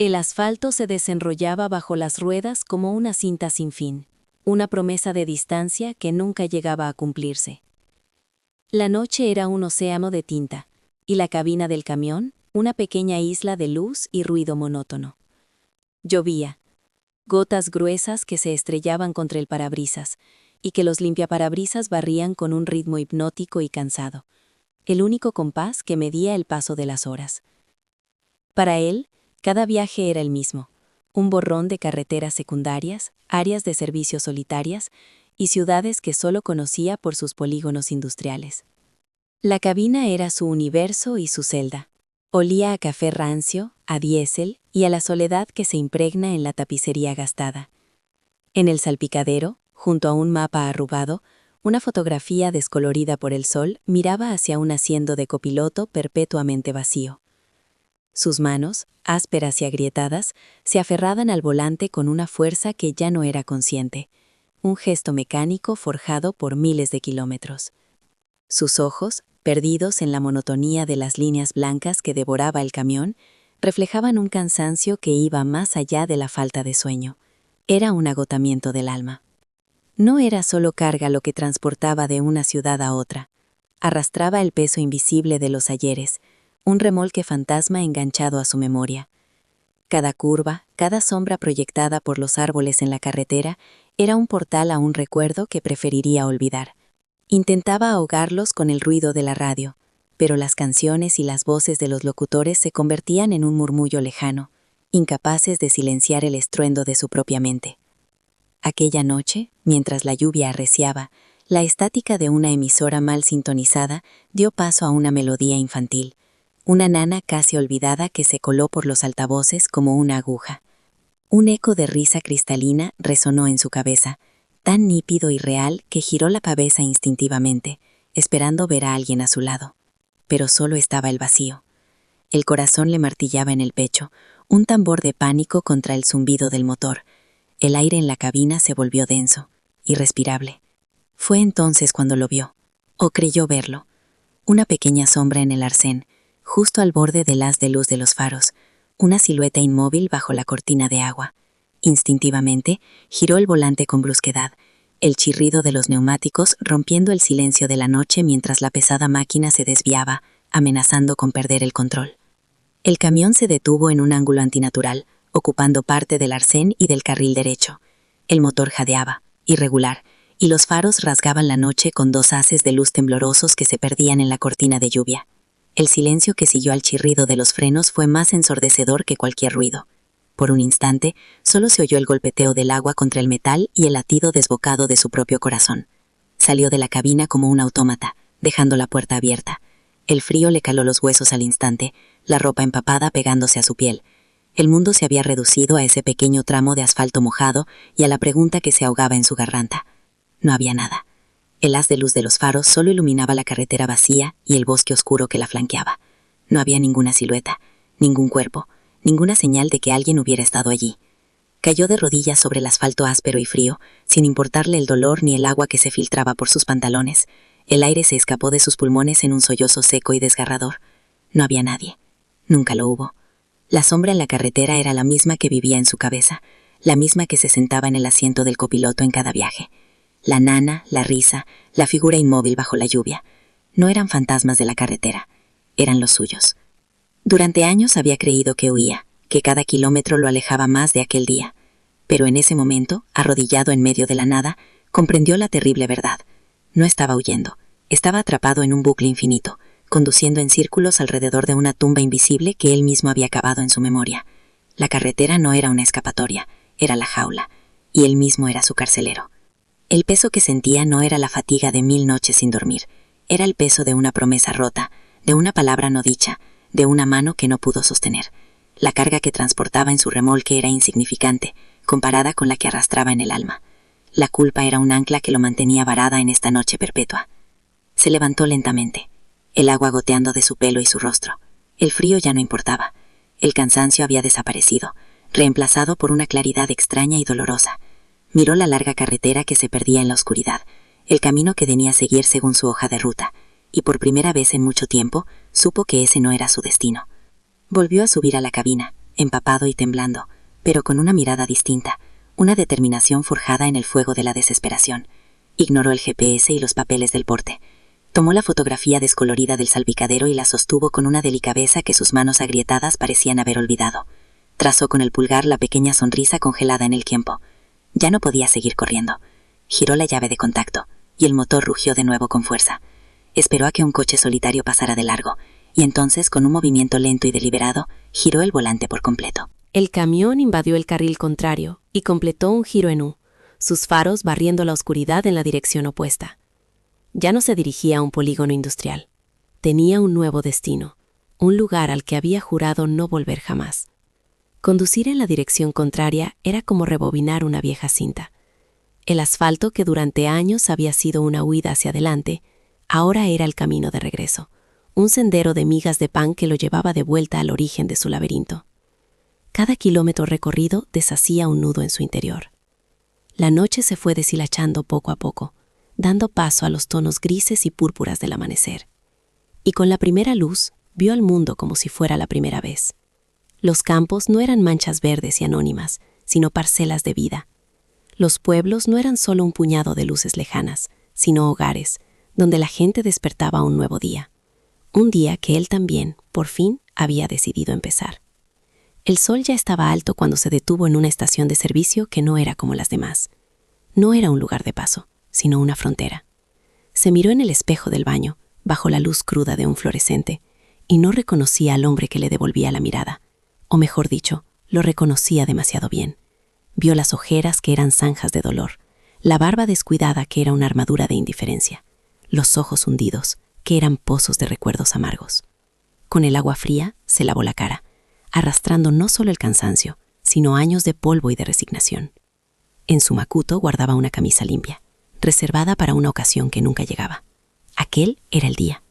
El asfalto se desenrollaba bajo las ruedas como una cinta sin fin, una promesa de distancia que nunca llegaba a cumplirse. La noche era un océano de tinta, y la cabina del camión, una pequeña isla de luz y ruido monótono. Llovía, gotas gruesas que se estrellaban contra el parabrisas, y que los limpiaparabrisas barrían con un ritmo hipnótico y cansado, el único compás que medía el paso de las horas. Para él, cada viaje era el mismo, un borrón de carreteras secundarias, áreas de servicio solitarias y ciudades que solo conocía por sus polígonos industriales. La cabina era su universo y su celda. Olía a café rancio, a diésel y a la soledad que se impregna en la tapicería gastada. En el salpicadero, junto a un mapa arrugado, una fotografía descolorida por el sol miraba hacia un asiento de copiloto perpetuamente vacío. Sus manos, ásperas y agrietadas, se aferraban al volante con una fuerza que ya no era consciente, un gesto mecánico forjado por miles de kilómetros. Sus ojos, perdidos en la monotonía de las líneas blancas que devoraba el camión, reflejaban un cansancio que iba más allá de la falta de sueño. Era un agotamiento del alma. No era solo carga lo que transportaba de una ciudad a otra. Arrastraba el peso invisible de los ayeres, un remolque fantasma enganchado a su memoria. Cada curva, cada sombra proyectada por los árboles en la carretera, era un portal a un recuerdo que preferiría olvidar. Intentaba ahogarlos con el ruido de la radio, pero las canciones y las voces de los locutores se convertían en un murmullo lejano, incapaces de silenciar el estruendo de su propia mente. Aquella noche, mientras la lluvia arreciaba, la estática de una emisora mal sintonizada dio paso a una melodía infantil, una nana casi olvidada que se coló por los altavoces como una aguja. Un eco de risa cristalina resonó en su cabeza, tan nítido y real que giró la cabeza instintivamente, esperando ver a alguien a su lado. Pero solo estaba el vacío. El corazón le martillaba en el pecho, un tambor de pánico contra el zumbido del motor. El aire en la cabina se volvió denso, irrespirable. Fue entonces cuando lo vio, o creyó verlo. Una pequeña sombra en el arcén, justo al borde del haz de luz de los faros, una silueta inmóvil bajo la cortina de agua. Instintivamente, giró el volante con brusquedad, el chirrido de los neumáticos rompiendo el silencio de la noche mientras la pesada máquina se desviaba, amenazando con perder el control. El camión se detuvo en un ángulo antinatural, ocupando parte del arcén y del carril derecho. El motor jadeaba, irregular, y los faros rasgaban la noche con dos haces de luz temblorosos que se perdían en la cortina de lluvia. El silencio que siguió al chirrido de los frenos fue más ensordecedor que cualquier ruido. Por un instante, solo se oyó el golpeteo del agua contra el metal y el latido desbocado de su propio corazón. Salió de la cabina como un autómata, dejando la puerta abierta. El frío le caló los huesos al instante, la ropa empapada pegándose a su piel. El mundo se había reducido a ese pequeño tramo de asfalto mojado y a la pregunta que se ahogaba en su garganta. No había nada. El haz de luz de los faros solo iluminaba la carretera vacía y el bosque oscuro que la flanqueaba. No había ninguna silueta, ningún cuerpo, ninguna señal de que alguien hubiera estado allí. Cayó de rodillas sobre el asfalto áspero y frío, sin importarle el dolor ni el agua que se filtraba por sus pantalones. El aire se escapó de sus pulmones en un sollozo seco y desgarrador. No había nadie. Nunca lo hubo. La sombra en la carretera era la misma que vivía en su cabeza, la misma que se sentaba en el asiento del copiloto en cada viaje. La nana, la risa, la figura inmóvil bajo la lluvia. No eran fantasmas de la carretera, eran los suyos. Durante años había creído que huía, que cada kilómetro lo alejaba más de aquel día. Pero en ese momento, arrodillado en medio de la nada, comprendió la terrible verdad. No estaba huyendo, estaba atrapado en un bucle infinito, conduciendo en círculos alrededor de una tumba invisible que él mismo había cavado en su memoria. La carretera no era una escapatoria, era la jaula, y él mismo era su carcelero. El peso que sentía no era la fatiga de 1000 noches sin dormir, era el peso de una promesa rota, de una palabra no dicha, de una mano que no pudo sostener. La carga que transportaba en su remolque era insignificante, comparada con la que arrastraba en el alma. La culpa era un ancla que lo mantenía varada en esta noche perpetua. Se levantó lentamente, el agua goteando de su pelo y su rostro. El frío ya no importaba. El cansancio había desaparecido, reemplazado por una claridad extraña y dolorosa. Miró la larga carretera que se perdía en la oscuridad, el camino que debía seguir según su hoja de ruta, y por primera vez en mucho tiempo supo que ese no era su destino. Volvió a subir a la cabina, empapado y temblando, pero con una mirada distinta, una determinación forjada en el fuego de la desesperación. Ignoró el GPS y los papeles del porte. Tomó la fotografía descolorida del salpicadero y la sostuvo con una delicadeza que sus manos agrietadas parecían haber olvidado. Trazó con el pulgar la pequeña sonrisa congelada en el tiempo. Ya no podía seguir corriendo. Giró la llave de contacto, y el motor rugió de nuevo con fuerza. Esperó a que un coche solitario pasara de largo, y entonces, con un movimiento lento y deliberado, giró el volante por completo. El camión invadió el carril contrario y completó un giro en U, sus faros barriendo la oscuridad en la dirección opuesta. Ya no se dirigía a un polígono industrial. Tenía un nuevo destino, un lugar al que había jurado no volver jamás. Conducir en la dirección contraria era como rebobinar una vieja cinta. El asfalto, que durante años había sido una huida hacia adelante, ahora era el camino de regreso, un sendero de migas de pan que lo llevaba de vuelta al origen de su laberinto. Cada kilómetro recorrido deshacía un nudo en su interior. La noche se fue deshilachando poco a poco, dando paso a los tonos grises y púrpuras del amanecer. Y con la primera luz, vio al mundo como si fuera la primera vez. Los campos no eran manchas verdes y anónimas, sino parcelas de vida. Los pueblos no eran solo un puñado de luces lejanas, sino hogares, donde la gente despertaba un nuevo día. Un día que él también, por fin, había decidido empezar. El sol ya estaba alto cuando se detuvo en una estación de servicio que no era como las demás. No era un lugar de paso, sino una frontera. Se miró en el espejo del baño, bajo la luz cruda de un fluorescente, y no reconocía al hombre que le devolvía la mirada. O mejor dicho, lo reconocía demasiado bien. Vio las ojeras que eran zanjas de dolor, la barba descuidada que era una armadura de indiferencia, los ojos hundidos que eran pozos de recuerdos amargos. Con el agua fría se lavó la cara, arrastrando no solo el cansancio, sino años de polvo y de resignación. En su macuto guardaba una camisa limpia, reservada para una ocasión que nunca llegaba. Aquel era el día.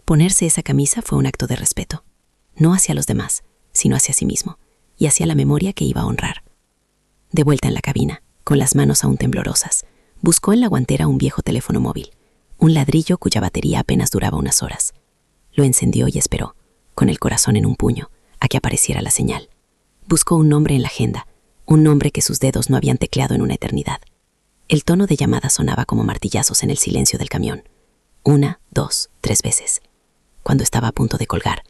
Ponerse esa camisa fue un acto de respeto, no hacia los demás, sino hacia sí mismo, y hacia la memoria que iba a honrar. De vuelta en la cabina, con las manos aún temblorosas, buscó en la guantera un viejo teléfono móvil, un ladrillo cuya batería apenas duraba unas horas. Lo encendió y esperó, con el corazón en un puño, a que apareciera la señal. Buscó un nombre en la agenda, un nombre que sus dedos no habían tecleado en una eternidad. El tono de llamada sonaba como martillazos en el silencio del camión. 1, 2, 3 veces. Cuando estaba a punto de colgar,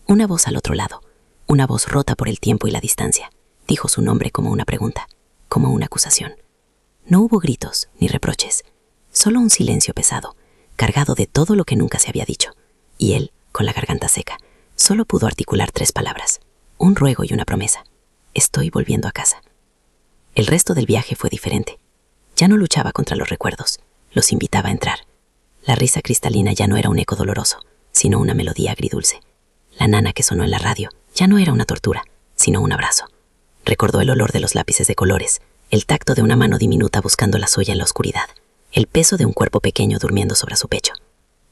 una voz al otro lado, una voz rota por el tiempo y la distancia, dijo su nombre como una pregunta, como una acusación. No hubo gritos ni reproches, solo un silencio pesado, cargado de todo lo que nunca se había dicho, y él, con la garganta seca, solo pudo articular 3 palabras, un ruego y una promesa. Estoy volviendo a casa. El resto del viaje fue diferente. Ya no luchaba contra los recuerdos, los invitaba a entrar. La risa cristalina ya no era un eco doloroso, sino una melodía agridulce. La nana que sonó en la radio ya no era una tortura, sino un abrazo. Recordó el olor de los lápices de colores, el tacto de una mano diminuta buscando la suya en la oscuridad, el peso de un cuerpo pequeño durmiendo sobre su pecho.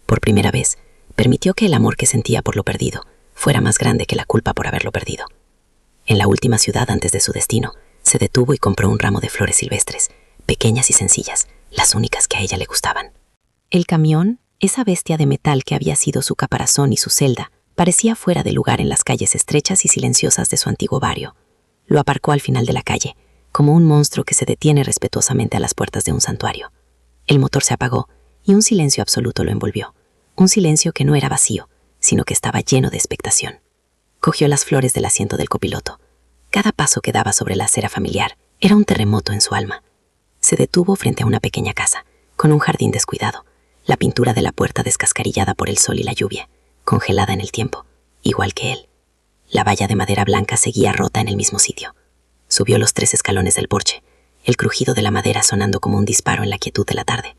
Por primera vez, permitió que el amor que sentía por lo perdido fuera más grande que la culpa por haberlo perdido. En la última ciudad antes de su destino, se detuvo y compró un ramo de flores silvestres, pequeñas y sencillas, las únicas que a ella le gustaban. El camión, esa bestia de metal que había sido su caparazón y su celda, parecía fuera de lugar en las calles estrechas y silenciosas de su antiguo barrio. Lo aparcó al final de la calle, como un monstruo que se detiene respetuosamente a las puertas de un santuario. El motor se apagó y un silencio absoluto lo envolvió, un silencio que no era vacío, sino que estaba lleno de expectación. Cogió las flores del asiento del copiloto. Cada paso que daba sobre la acera familiar era un terremoto en su alma. Se detuvo frente a una pequeña casa, con un jardín descuidado, la pintura de la puerta descascarillada por el sol y la lluvia, congelada en el tiempo, igual que él. La valla de madera blanca seguía rota en el mismo sitio. Subió los 3 escalones del porche, el crujido de la madera sonando como un disparo en la quietud de la tarde.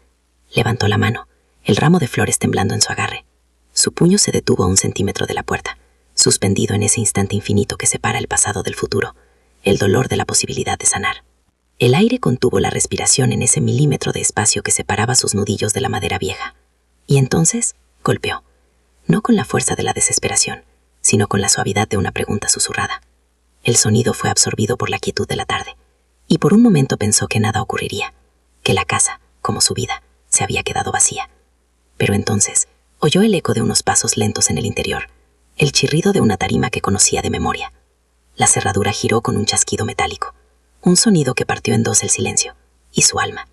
Levantó la mano, el ramo de flores temblando en su agarre. Su puño se detuvo a 1 centímetro de la puerta, suspendido en ese instante infinito que separa el pasado del futuro, el dolor de la posibilidad de sanar. El aire contuvo la respiración en ese milímetro de espacio que separaba sus nudillos de la madera vieja. Y entonces golpeó, no con la fuerza de la desesperación, sino con la suavidad de una pregunta susurrada. El sonido fue absorbido por la quietud de la tarde, y por un momento pensó que nada ocurriría, que la casa, como su vida, se había quedado vacía. Pero entonces oyó el eco de unos pasos lentos en el interior, el chirrido de una tarima que conocía de memoria. La cerradura giró con un chasquido metálico, un sonido que partió en dos el silencio y su alma.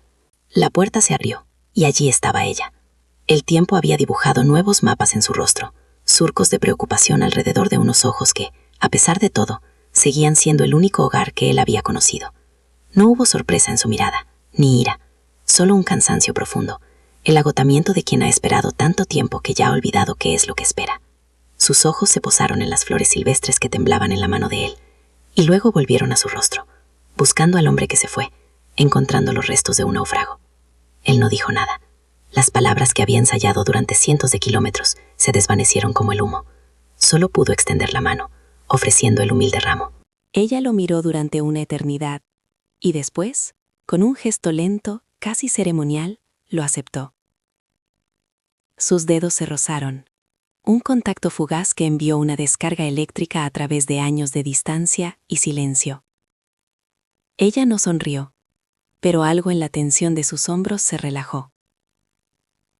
La puerta se abrió, y allí estaba ella. El tiempo había dibujado nuevos mapas en su rostro, surcos de preocupación alrededor de unos ojos que, a pesar de todo, seguían siendo el único hogar que él había conocido. No hubo sorpresa en su mirada, ni ira, solo un cansancio profundo, el agotamiento de quien ha esperado tanto tiempo que ya ha olvidado qué es lo que espera. Sus ojos se posaron en las flores silvestres que temblaban en la mano de él, y luego volvieron a su rostro, buscando al hombre que se fue, encontrando los restos de un náufrago. Él no dijo nada. Las palabras que había ensayado durante cientos de kilómetros se desvanecieron como el humo. Solo pudo extender la mano, ofreciendo el humilde ramo. Ella lo miró durante una eternidad, y después, con un gesto lento, casi ceremonial, lo aceptó. Sus dedos se rozaron, un contacto fugaz que envió una descarga eléctrica a través de años de distancia y silencio. Ella no sonrió, pero algo en la tensión de sus hombros se relajó.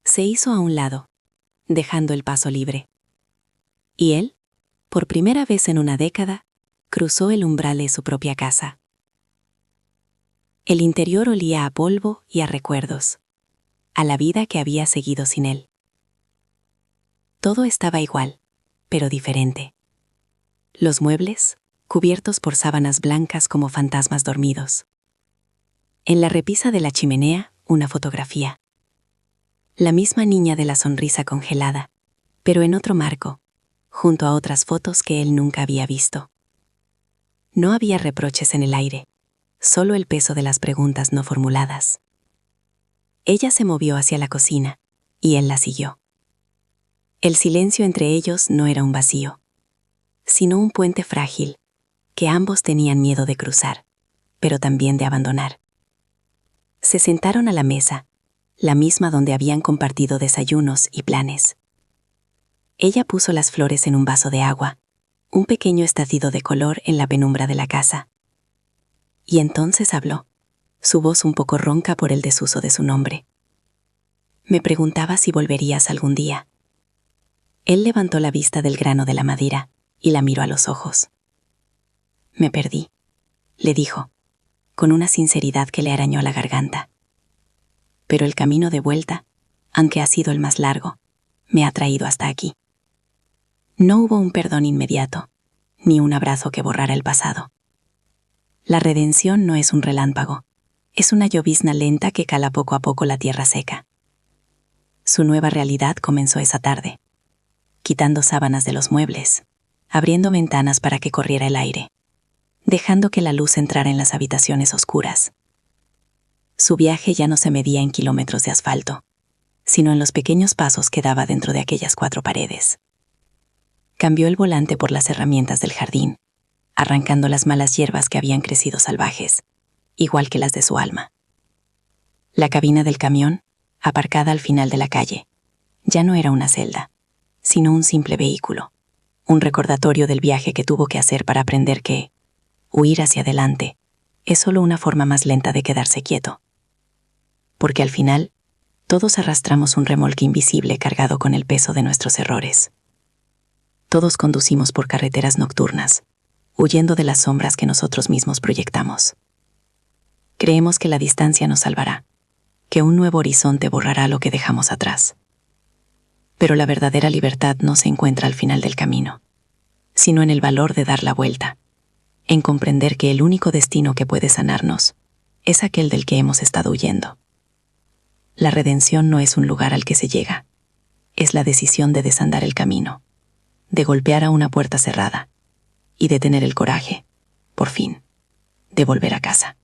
Se hizo a un lado, dejando el paso libre. Y él, por primera vez en una década, cruzó el umbral de su propia casa. El interior olía a polvo y a recuerdos, a la vida que había seguido sin él. Todo estaba igual, pero diferente. Los muebles, cubiertos por sábanas blancas como fantasmas dormidos. En la repisa de la chimenea, una fotografía. La misma niña de la sonrisa congelada, pero en otro marco, junto a otras fotos que él nunca había visto. No había reproches en el aire, solo el peso de las preguntas no formuladas. Ella se movió hacia la cocina, y él la siguió. El silencio entre ellos no era un vacío, sino un puente frágil, que ambos tenían miedo de cruzar, pero también de abandonar. Se sentaron a la mesa, la misma donde habían compartido desayunos y planes. Ella puso las flores en un vaso de agua, un pequeño estallido de color en la penumbra de la casa. Y entonces habló, su voz un poco ronca por el desuso de su nombre. Me preguntaba si volverías algún día. Él levantó la vista del grano de la madera y la miró a los ojos. Me perdí, le dijo, con una sinceridad que le arañó la garganta. Pero el camino de vuelta, aunque ha sido el más largo, me ha traído hasta aquí. No hubo un perdón inmediato, ni un abrazo que borrara el pasado. La redención no es un relámpago, es una llovizna lenta que cala poco a poco la tierra seca. Su nueva realidad comenzó esa tarde, quitando sábanas de los muebles, abriendo ventanas para que corriera el aire, dejando que la luz entrara en las habitaciones oscuras. Su viaje ya no se medía en kilómetros de asfalto, sino en los pequeños pasos que daba dentro de aquellas 4 paredes. Cambió el volante por las herramientas del jardín, arrancando las malas hierbas que habían crecido salvajes, igual que las de su alma. La cabina del camión, aparcada al final de la calle, ya no era una celda, sino un simple vehículo, un recordatorio del viaje que tuvo que hacer para aprender que huir hacia adelante es solo una forma más lenta de quedarse quieto. Porque al final, todos arrastramos un remolque invisible cargado con el peso de nuestros errores. Todos conducimos por carreteras nocturnas, huyendo de las sombras que nosotros mismos proyectamos. Creemos que la distancia nos salvará, que un nuevo horizonte borrará lo que dejamos atrás. Pero la verdadera libertad no se encuentra al final del camino, sino en el valor de dar la vuelta, en comprender que el único destino que puede sanarnos es aquel del que hemos estado huyendo. La redención no es un lugar al que se llega, es la decisión de desandar el camino, de golpear a una puerta cerrada y de tener el coraje, por fin, de volver a casa.